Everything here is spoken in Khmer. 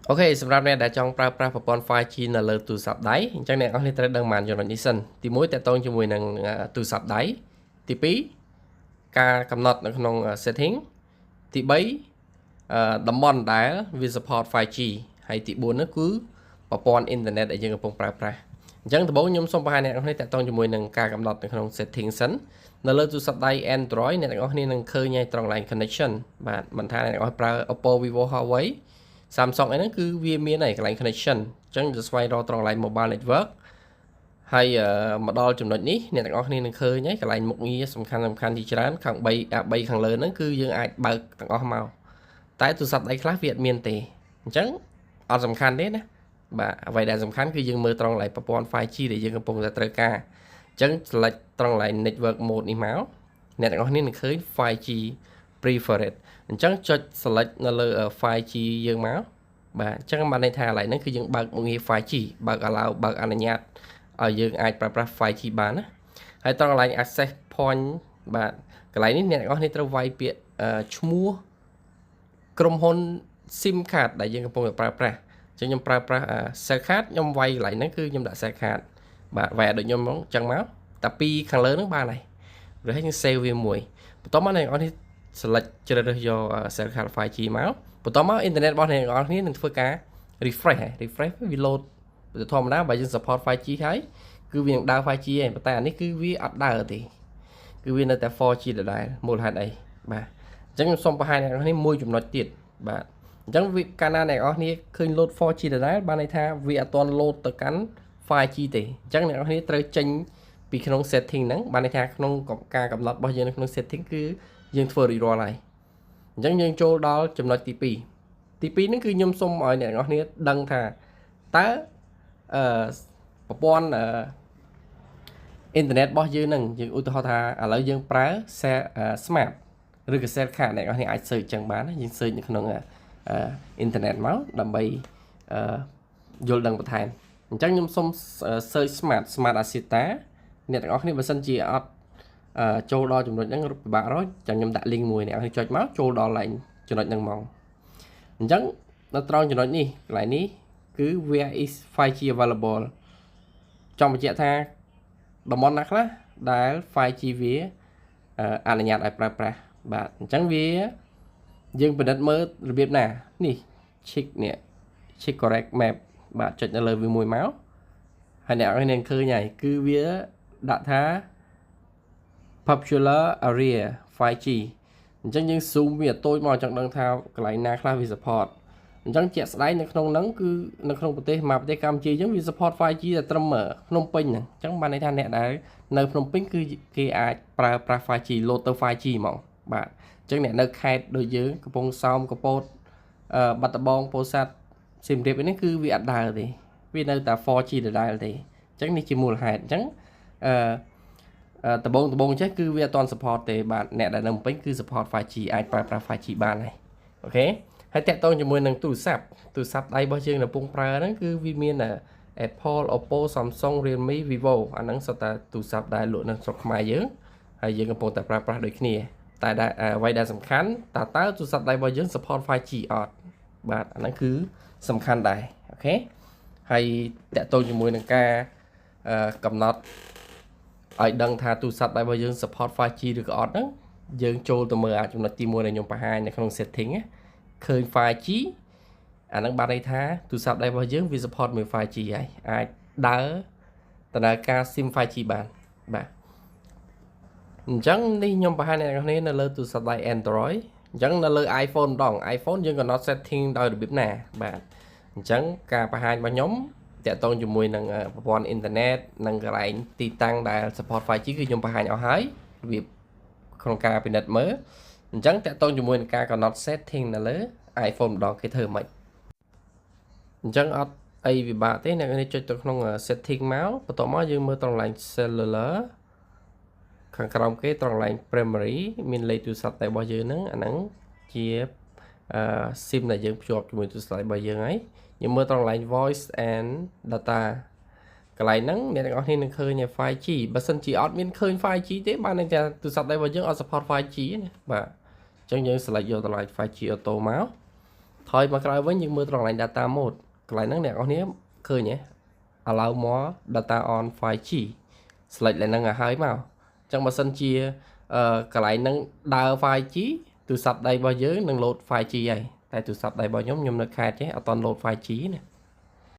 អូខេសម្រាប់អ្នកដែលចង់ប្រើប្រាស់ប្រព័ន្ធ 5G នៅលើទូរស័ព្ទដៃអញ្ចឹងអ្នកនរត្រូវដឹងបានចំណុចនេះសិនទី1តកតងជាមួយនឹងទូរស័ព្ទដៃទី2ការកំណត់នៅក្នុង setting ទី3តំបន់ដែលវា support 5G ហើយទី4នោះគឺប្រព័ន្ធអ៊ីនធឺណិតដែលយើងកំពុងប្រើប្រាស់អញ្ចឹងដំបូងខ្ញុំសូមបង្ហាញអ្នកនរតកតងជាមួយនឹងការកំណត់នៅក្នុង setting សិននៅលើទូរស័ព្ទដៃ Android អ្នកទាំងអស់គ្នានឹងឃើញហើយត្រង់ line connection បាទមិនថាអ្នកទាំងអស់ប្រើ Oppo Vivo Huawei Samsung អីហ្នឹងគឺវាមានកន្លែង connection អញ្ចឹងจะស្វែងរកត្រង់ line mobile network ហើយមកដល់ចំណុចនេះអ្នកទាំងអស់គ្នានឹងឃើញហើយកន្លែងមុខងារសំខាន់ជាច្រើនខាង3ខាងលើហ្នឹងគឺយើងអាចបើកទាំងអស់មកតែទូរស័ព្ទដៃខ្លះវាអត់មានទេអញ្ចឹងអត់សំខាន់ទេណាបាទអ្វីដែលសំខាន់គឺយើងមើលត្រង់ line ប្រព័ន្ធ 5G ដែលយើងកំពុងតែត្រូវការអញ្ចឹង select ត្រង់ line network mode នេះមកអ្នកទាំងអស់គ្នានឹងឃើញ 5G preferred អញ្ចឹងចុច select នៅលើ 5G យើងមកបាទអញ្ចឹងបានន័យថាកន្លែងហ្នឹងគឺយើងបើកមុខងារ 5G បើក allow បើកអនុញ្ញាតឲ្យយើងអាចប្រើប្រាស់ 5G បានណាហើយត្រង់កន្លែង access point បាទកន្លែងនេះអ្នកទាំងអស់គ្នាត្រូវវាយពាក្យឈ្មោះក្រុមហ៊ុន SIM card ដែលយើងកំពុងតែប្រើប្រាស់អញ្ចឹងខ្ញុំប្រើប្រាស់ cell card ខ្ញុំវាយកន្លែងហ្នឹងគឺខ្ញុំដាក់ cell card បាទវាយដូចខ្ញុំហ្មងអញ្ចឹងមកតែពីរខាងលើហ្នឹងបានហើយឬហើយយើង save វាមួយបន្ទាប់មកអ្នកទាំងអស់គ្នា select ជ្រើសរើសយក cell card 5G មកបន្ទាប់មកអ៊ីនធឺណិតរបស់អ្នកទាំងអស់គ្នានឹងធ្វើការ refresh វា load ទៅធម្មតាបើយើង support 5G ហើយគឺវានឹងដើរ 5G ឯងប៉ុន្តែអានេះគឺវាអត់ដើរទេគឺវានៅតែ 4G ដដែលមូលហេតុអីបាទអញ្ចឹងខ្ញុំសូមបង្ហាញអ្នកទាំងអស់គ្នាមួយចំណុចទៀតបាទអញ្ចឹងវាកាលណាអ្នកទាំងអស់គ្នាឃើញ load 4G ដដែលបានន័យថាវាអត់ទាន់ load ទៅកាន់ 5G ទេអញ្ចឹងអ្នកទាំងអស់គ្នាត្រូវចេញពីក្នុង setting ហ្នឹងបានន័យថាក្នុងការកំណត់របស់យើងនៅក្នុង setting គឺយើងធ្វើរួចរាល់ហើយអញ្ចឹងយើងចូលដល់ចំណុចទី2ហ្នឹងគឺខ្ញុំសូមឲ្យអ្នកទាំងអស់គ្នាដឹងថាតើប្រព័ន្ធអ៊ីនធឺណិតរបស់យើងនឹងយើងឧទាហរណ៍ថាឥឡូវយើងប្រើ smart ឬក៏ cell card អ្នកទាំងអស់គ្នាអាច search ចឹងបានយើង search នៅក្នុងអ៊ីនធឺណិតមកដើម្បីយល់ដឹងបន្ថែមអញ្ចឹងខ្ញុំសូម search smart Asita អ្នកទាំងអស់គ្នាបើសិនជាអត់ចូលដល់ចំណុចហ្នឹងពិបាករកចាំខ្ញុំដាក់ link មួយអ្នកចុចមកចូលដល់ line ចំណុចហ្នឹងមកអញ្ចឹងនៅត្រង់ចំណុចនេះកន្លែងនេះគឺ where is 5G available ចង់បញ្ជាក់ថាតំបន់ណាខ្លះដែល 5G វាអនុញ្ញាតឲ្យប្រើប្រាស់បាទអញ្ចឹងវាយើងពិនិត្យមើលរបៀបណានេះ check correct map បាទចុចនៅលើវាមួយមកហើយអ្នកនឹងឃើញហើយគឺវាដាក់ថា popular area 5G អញ្ចឹងយើង zoom វាតូចមកចង់ដឹងថាកន្លែងណាខ្លះវា support អញ្ចឹងជាក់ស្ដែងនៅក្នុងហ្នឹងគឺនៅក្នុងប្រទេសកម្ពុជាអញ្ចឹងវា support 5G តែត្រឹមភ្នំពេញហ្នឹងអញ្ចឹងបានន័យថាអ្នកដែលនៅភ្នំពេញគឺគេអាចប្រើប្រាស់ 5G load ទៅ 5G ហ្មងបាទអញ្ចឹងអ្នកនៅខេត្តដូចយើងកំពង់សោមកពោតបាត់ដំបងពោធិ៍សាត់សៀមរាបនេះគឺវាអត់ដើរទេវានៅតែ 4G ដដែលទេអញ្ចឹងនេះជាមូលហេតុអញ្ចឹងដំបងចេះគឺវាអត់ទាន់ support ទេបាទអ្នកដែលនៅភ្នំពេញគឺ support 5G អាចប្រើប្រាស់ 5G បានហើយអូខេហើយតាក់ទងជាមួយនឹងទូរស័ព្ទដៃរបស់យើងនៅកំពុងប្រើហ្នឹងគឺវាមាន Apple Oppo Samsung Realme Vivo អាហ្នឹងសុទ្ធតែទូរស័ព្ទដែលលក់នៅស្រុកខ្មែរយើងហើយយើងកំពុងតែប្រើប្រាស់ដូចគ្នាតែអ្វីដែលសំខាន់តើទូរស័ព្ទដៃរបស់យើង support 5G អត់បាទអាហ្នឹងគឺសំខាន់ដែរអូខេហើយតាក់ទងជាមួយនឹងការកំណត់ឲ្យដឹងថាទូរស័ព្ទដៃរបស់យើង support 5G ឬក៏អត់ហ្នឹងយើងចូលទៅមើលចំណុចទី1ដែលខ្ញុំបង្ហាញនៅក្នុង setting ណាឃើញ 5G អាហ្នឹងបានន័យថាទូរស័ព្ទដៃរបស់យើងវា support មួយ 5G ហើយអាចដើរដំណើរការ SIM 5G បានបាទអញ្ចឹងនេះខ្ញុំបង្ហាញអ្នកនរគ្នានៅលើទូរស័ព្ទដៃ Android អញ្ចឹងនៅលើ iPhone ម្ដង iPhone យើងកំណត់ setting ដោយរបៀបណាបាទអញ្ចឹងការបង្ហាញរបស់ខ្ញុំតាក់ទងជាមួយនឹងប្រព័ន្ធអ៊ីនធឺណិតនិងកន្លែងទីតាំងដែល support 5G គឺខ្ញុំបង្ហាញអស់ហើយរបៀបក្នុងការពិនិត្យមើលអញ្ចឹងតាក់ទងជាមួយនឹងការកំណត់ setting នៅលើ iPhone ម្ដងគេធ្វើម៉េចអញ្ចឹងអត់អីពិបាកទេអ្នកនេះចុចទៅក្នុង setting មកបន្ទាប់មកយើងមើលត្រង់ line cellular ខាងក្រោមគេត្រង់ line primary មានលេខទូរស័ព្ទតែរបស់យើងហ្នឹងអាហ្នឹងជា SIM ដែលយើងភ្ជាប់ជាមួយទូរស័ព្ទរបស់យើងហើយយើងមើលត្រង់ line voice and data កន្លែងហ្នឹងអ្នកទាំងអស់គ្នានឹងឃើញ 5G បើសិនជាអត់មានឃើញ 5G ទេបានន័យថាទូរស័ព្ទដៃរបស់យើងអត់ support 5G ណាបាទអញ្ចឹងយើង select យកតម្លៃ 5G auto មក ថយមកក្រោយវិញយើងមើលត្រង់កន្លែង data mode កន្លែងហ្នឹងអ្នកនរគ្នាឃើញទេ allow more data on 5G select ឡើងហ្នឹងឲ្យហើយមកអញ្ចឹងបើសិនជាកន្លែងហ្នឹងដើរ 5G ទូរស័ព្ទដៃរបស់យើងនឹង load 5G ហើយតែទូរស័ព្ទដៃរបស់ខ្ញុំនៅខេត្តទេអត់តន់ load 5G ណា